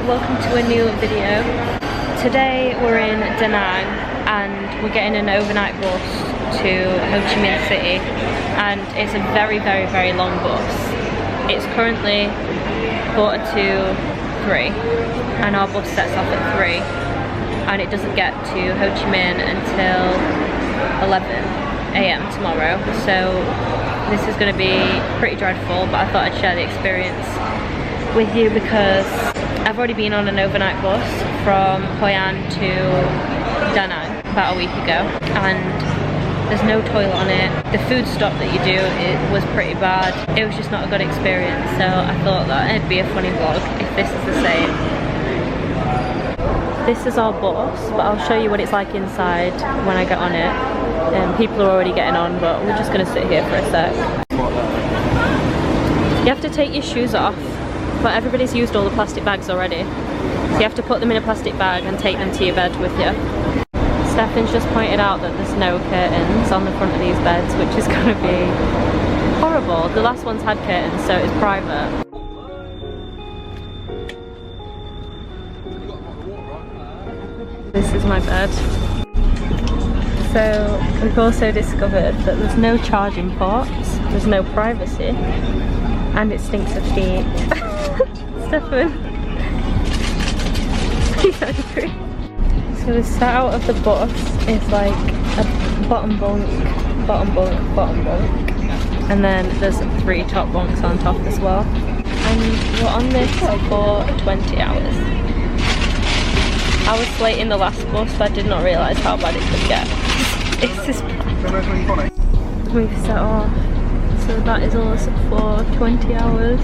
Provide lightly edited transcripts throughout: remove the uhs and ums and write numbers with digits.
welcome to a new video. Today we're in Da Nang and we're getting an overnight bus to Ho Chi Minh City, and it's a very long bus. It's currently 2:45 and our bus sets off at 3 and it doesn't get to Ho Chi Minh until 11 AM tomorrow, so this is going to be pretty dreadful, but I thought I'd share the experience with you because I've already been on an overnight bus from Hoi An to Da Nang about a week ago, and there's no toilet on it. The food stop that you do, it was pretty bad. It was just not a good experience, so I thought that it'd be a funny vlog if this is the same. This is our bus, but I'll show you what it's like inside when I get on it. People are already getting on, but we're just going to sit here for a sec. You have to take your shoes off, but everybody's used all the plastic bags already. So you have to put them in a plastic bag and take them to your bed with you. Stefan's just pointed out that there's no curtains on the front of these beds, which is going to be horrible. The last one's had curtains, so it's private. This is my bed. So we've also discovered that there's no charging ports, there's no privacy, and it stinks of feet. Stefan, he's angry. So the set out of the bus is like a bottom bunk, and then there's 3 top bunks on top as well. And we're on this for 20 hours. I was late in the last bus, so I did not realise how bad it could get. It's just bad. We've set off, so that is us for 20 hours.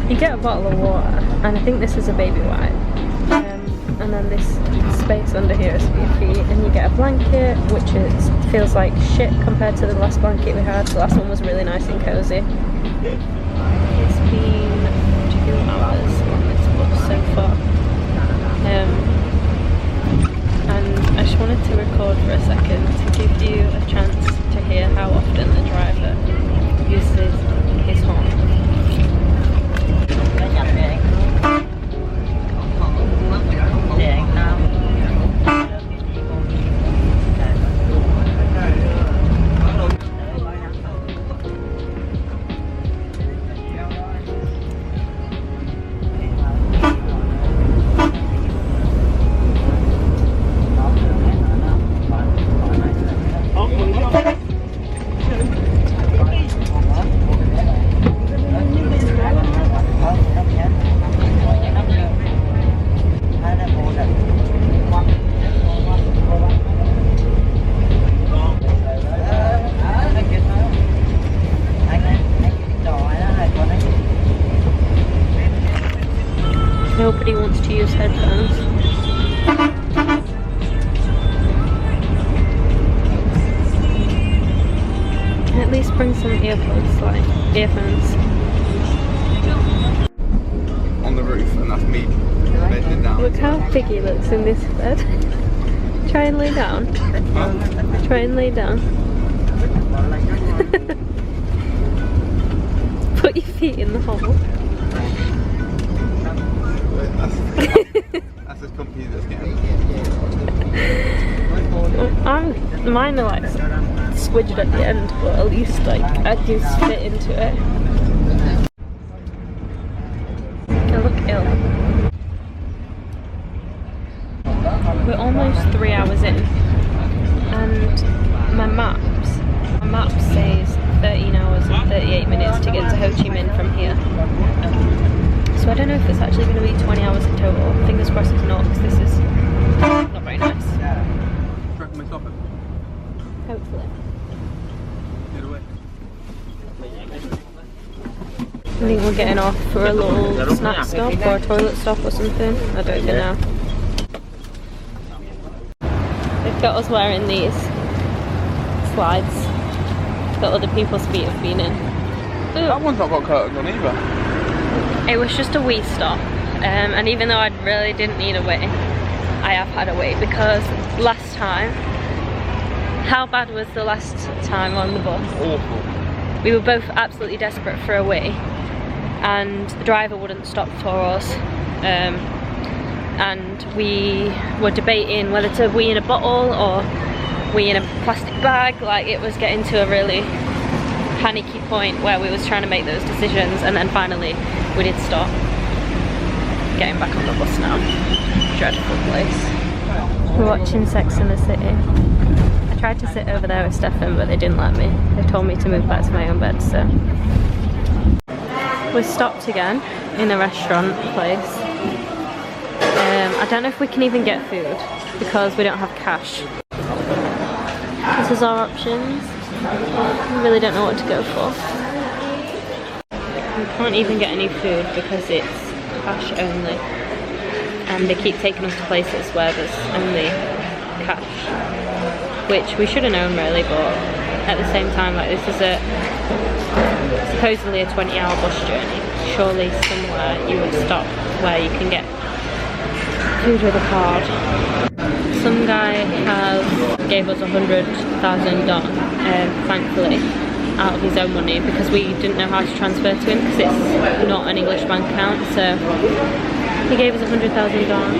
You get a bottle of water, and I think this is a baby wipe, and then this space under here is for your feet, and you get a blanket, which feels like shit compared to the last blanket we had. The last one was really nice and cozy. It's been 2 hours on this bus so far, and I just wanted to record for a second to give you a chance to hear how often the driver uses his horn. Nobody wants to use headphones. At least bring some earphones, like earphones. On the roof, and that's me bedding down. Look how big he looks in this bed. Try and lay down. Try and lay down. Put your feet in the hole. That's as comfy as it's getting. Mine are like squidged at the end, but at least like I do fit into it. I look ill. We're almost 3 hours in, and my map says 13 hours and 38 minutes to get to Ho Chi Minh from here. So I don't know if it's actually going to be 20 hours in total. Fingers crossed it's not, because this is not very nice. Hopefully. I think we're getting off for a little snack stop or a toilet stop or something. I don't even know. They've got us wearing these slides that other people's feet have been in. Ooh. That one's not got curtains on either. It was just a wee stop, and even though I really didn't need a wee, I have had a wee because last time, how bad was the last time on the bus? Awful. We were both absolutely desperate for a wee, and the driver wouldn't stop for us. And we were debating whether to wee in a bottle or wee in a plastic bag. Like, it was getting to a really panicky point where we was trying to make those decisions, and then finally we did stop. Getting back on the bus now. Dreadful place. We're watching Sex and the City. I tried to sit over there with Stefan, but they didn't let me. They told me to move back to my own bed, so. We're stopped again in a restaurant place. I don't know if we can even get food because we don't have cash. This is our options. We really don't know what to go for. We can't even get any food because it's cash only. And they keep taking us to places where there's only cash. Which we should have known really, but at the same time, like, this is supposedly a 20-hour bus journey. Surely somewhere you would stop where you can get food with a card. Some guy gave us 100,000 dong, thankfully, out of his own money, because we didn't know how to transfer to him because it's not an English bank account. So he gave us 100,000 dong.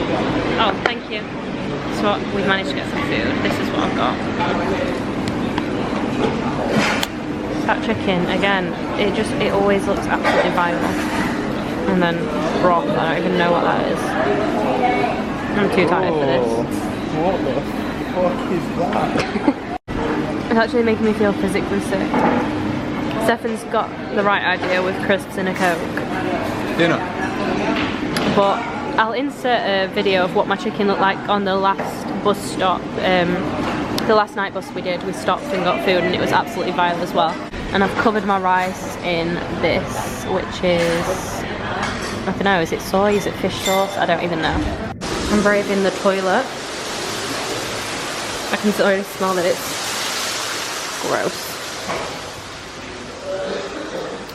Oh, thank you. So we managed to get some food. This is what I've got. That chicken, again, it always looks absolutely vile. And then broth, I don't even know what that is. I'm too tired for this. What the fuck is that? It's actually making me feel physically sick. Stefan's got the right idea with crisps and a Coke. Dinner. But I'll insert a video of what my chicken looked like on the last bus stop. The last night bus we did, we stopped and got food, and it was absolutely vile as well. And I've covered my rice in this, which is, I don't know, is it soy, is it fish sauce? I don't even know. I'm braving the toilet. I can already smell that it's gross.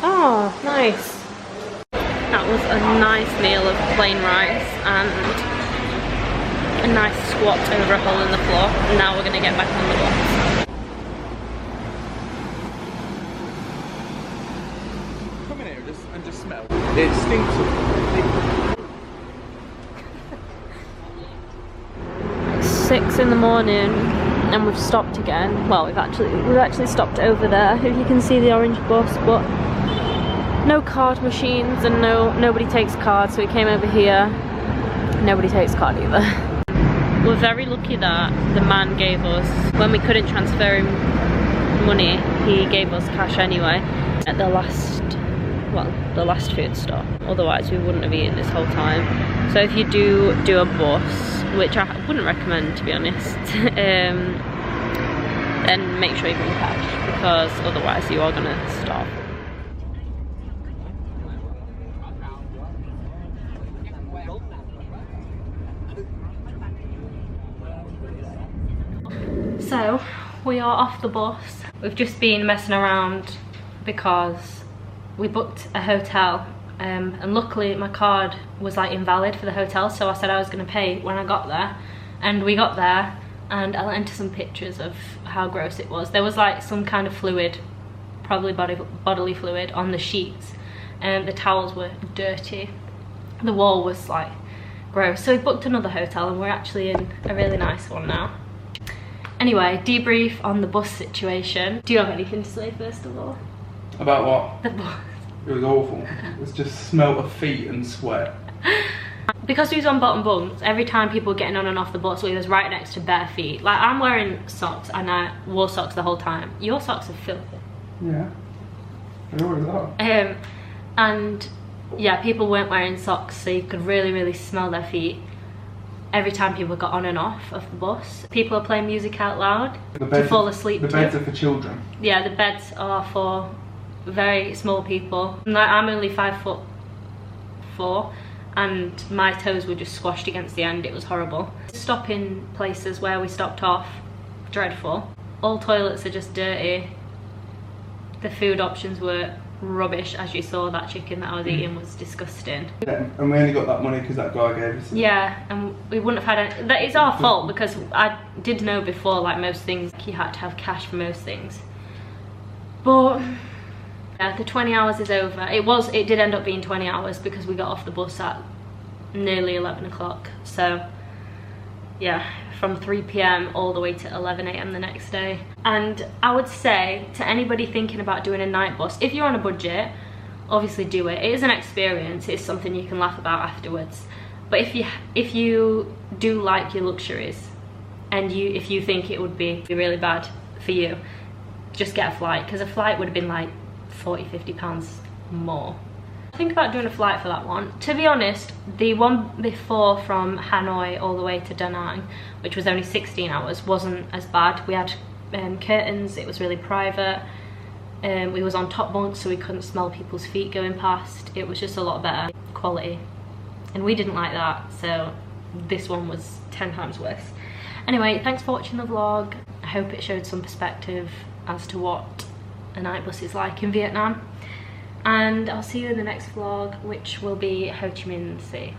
Oh, nice. That was a nice meal of plain rice and a nice squat over a hole in the floor. And now we're gonna get back on the bus. Come in here and just smell. It stinks of 6 in the morning and we've stopped again. Well, we've actually stopped over there. If you can see the orange bus, but no card machines and nobody takes cards, so we came over here. Nobody takes card either. We're very lucky that the man gave us, when we couldn't transfer him money, he gave us cash anyway at the last food stop. Otherwise we wouldn't have eaten this whole time. So if you do a bus, which I wouldn't recommend to be honest, then make sure you bring cash, because otherwise you are gonna starve. So we are off the bus. We've just been messing around because we booked a hotel, and luckily my card was like invalid for the hotel, so I said I was going to pay when I got there, and we got there, and I'll enter some pictures of how gross it was. There was like some kind of fluid, probably bodily fluid, on the sheets, and the towels were dirty, the wall was like gross. So we booked another hotel and we're actually in a really nice one now. Anyway, debrief on the bus situation. Do you have anything to say first of all? About what? The bus. It was awful. It was just smell of feet and sweat. Because we was on bottom bunks, every time people were getting on and off the bus, we was right next to bare feet. Like, I'm wearing socks and I wore socks the whole time. Your socks are filthy. Yeah. They always are. And yeah, people weren't wearing socks, so you could really, really smell their feet every time people got on and off of the bus. People are playing music out loud to fall asleep. The beds are for children. Yeah, the beds are for very small people. Like, I'm only 5'4", and my toes were just squashed against the end. It was horrible. Stopping places where we stopped off, dreadful. All toilets are just dirty. The food options were rubbish, as you saw. That chicken that I was eating was disgusting. Yeah, and we only got that money because that guy gave us. Yeah, and we wouldn't have had any. That is our fault, because I did know before, like most things, you had to have cash for most things. But Yeah, the 20 hours is over. It did end up being 20 hours because we got off the bus at nearly 11 o'clock. So yeah, from 3 p.m. all the way to 11 a.m. the next day. And I would say to anybody thinking about doing a night bus, if you're on a budget, obviously do it. It is an experience. It's something you can laugh about afterwards. But if you do like your luxuries, and if you think it would be really bad for you, just get a flight, because a flight would have been like 40–50 pounds more. Think about doing a flight for that one. To be honest, the one before from Hanoi all the way to Da Nang, which was only 16 hours, wasn't as bad. We had curtains, it was really private. We was on top bunk, so we couldn't smell people's feet going past. It was just a lot better quality, and we didn't like that, so this one was 10 times worse. Anyway, thanks for watching the vlog. I hope it showed some perspective as to what a night bus is like in Vietnam, and I'll see you in the next vlog, which will be Ho Chi Minh City.